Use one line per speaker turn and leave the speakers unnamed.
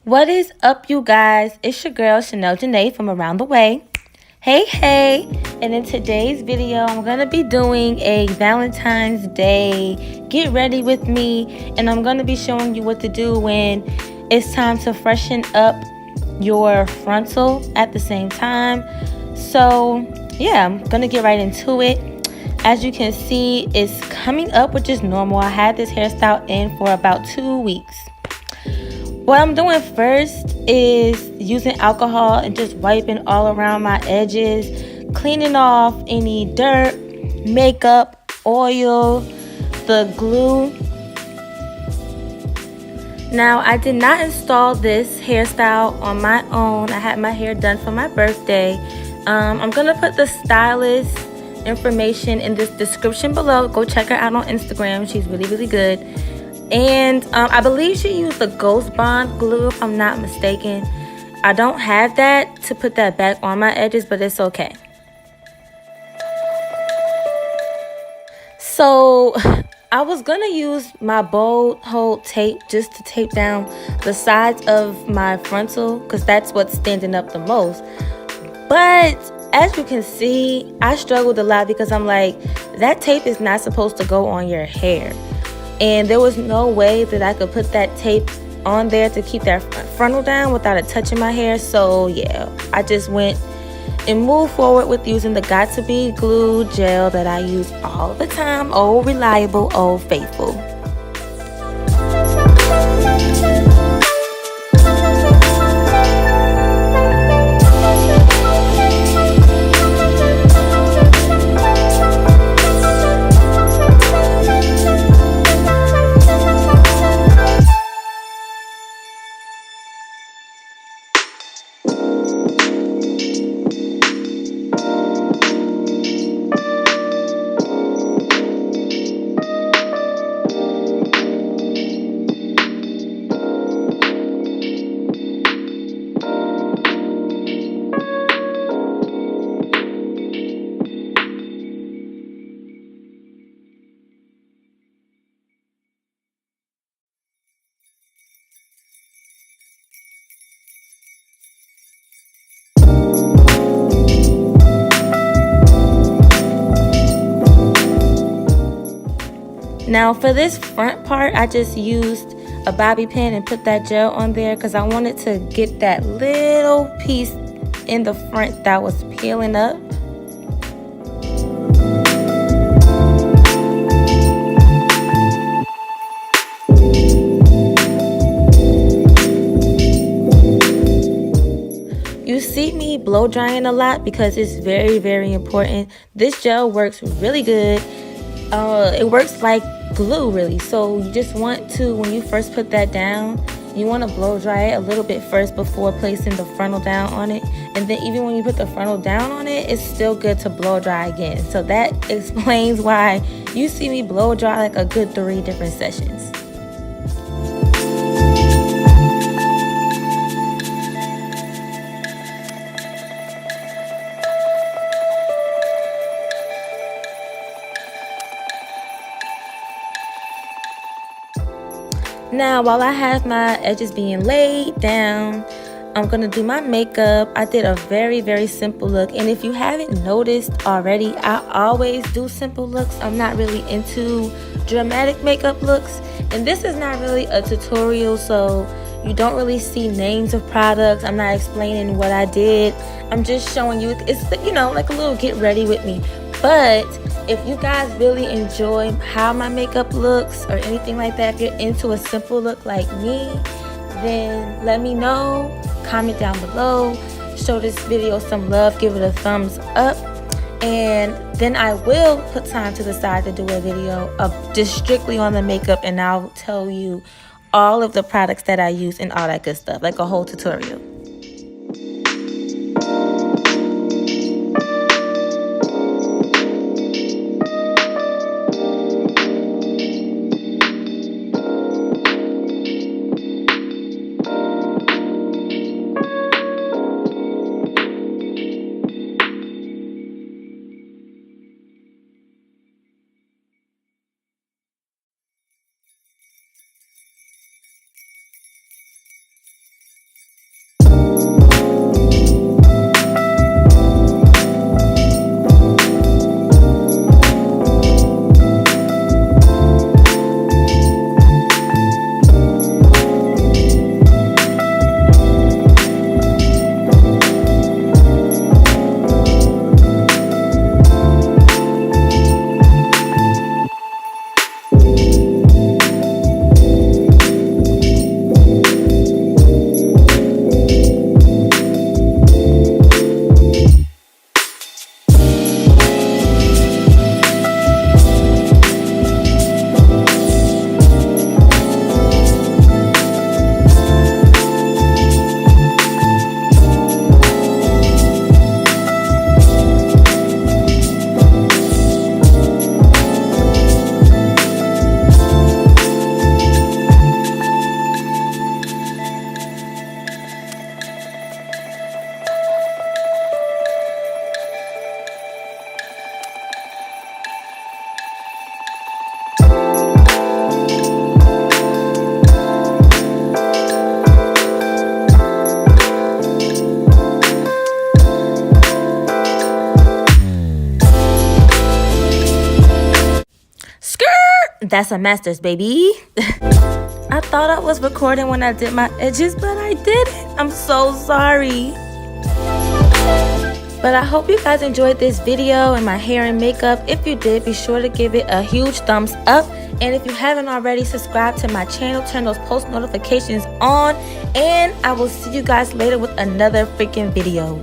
What is up, you guys? It's your girl, shanelle.janai from around the way. Hey. And in today's video, I'm going to be doing a Valentine's Day get ready with me. And I'm going to be showing you what to do when it's time to freshen up your frontal at the same time. So, yeah, I'm going to get right into it. As you can see, it's coming up, which is normal. I had this hairstyle in for about 2 weeks. What I'm doing first is using alcohol and just wiping all around my edges, cleaning off any dirt, makeup, oil, the glue. Now, I did not install this hairstyle on my own. I had my hair done for my birthday. I'm going to put the stylist information in this description below. Go check her out on Instagram. She's really good. And I believe she used the Ghost Bond glue, if I'm not mistaken. I don't have that to put that back on my edges, but it's okay. So I was gonna use my bold hold tape just to tape down the sides of my frontal, because that's what's standing up the most. But as you can see, I struggled a lot because I'm like, that tape is not supposed to go on your hair. And there was no way that I could put that tape on there to keep that frontal down without it touching my hair. So yeah, I just went and moved forward with using the Got To Be glue gel that I use all the time. Oh, reliable, oh, faithful. Now for this front part, I just used a bobby pin and put that gel on there because I wanted to get that little piece in the front that was peeling up. You see me blow drying a lot because it's very important. This gel works really good. It works like glue, really. So you just want to, when you first put that down, you want to blow dry it a little bit first before placing the frontal down on it. And then even when you put the frontal down on it, it's still good to blow dry again. So that explains why you see me blow dry like a good 3 different sessions. Now, while I have my edges being laid down, I'm going to do my makeup. I did a very simple look. And if you haven't noticed already, I always do simple looks. I'm not really into dramatic makeup looks. And this is not really a tutorial, so you don't really see names of products. I'm not explaining what I did. I'm just showing you, it's, like a little get ready with me. But if you guys really enjoy how my makeup looks or anything like that, if you're into a simple look like me, then let me know. Comment down below. Show this video some love. Give it a thumbs up. And then I will put time to the side to do a video of just strictly on the makeup, and I'll tell you all of the products that I use and all that good stuff, like a whole tutorial. That's a master's, baby. I thought I was recording when I did my edges, but I didn't. I'm so sorry. But I hope you guys enjoyed this video and my hair and makeup. If you did, be sure to give it a huge thumbs up. And if you haven't already, subscribe to my channel, turn those post notifications on, and I will see you guys later with another freaking video.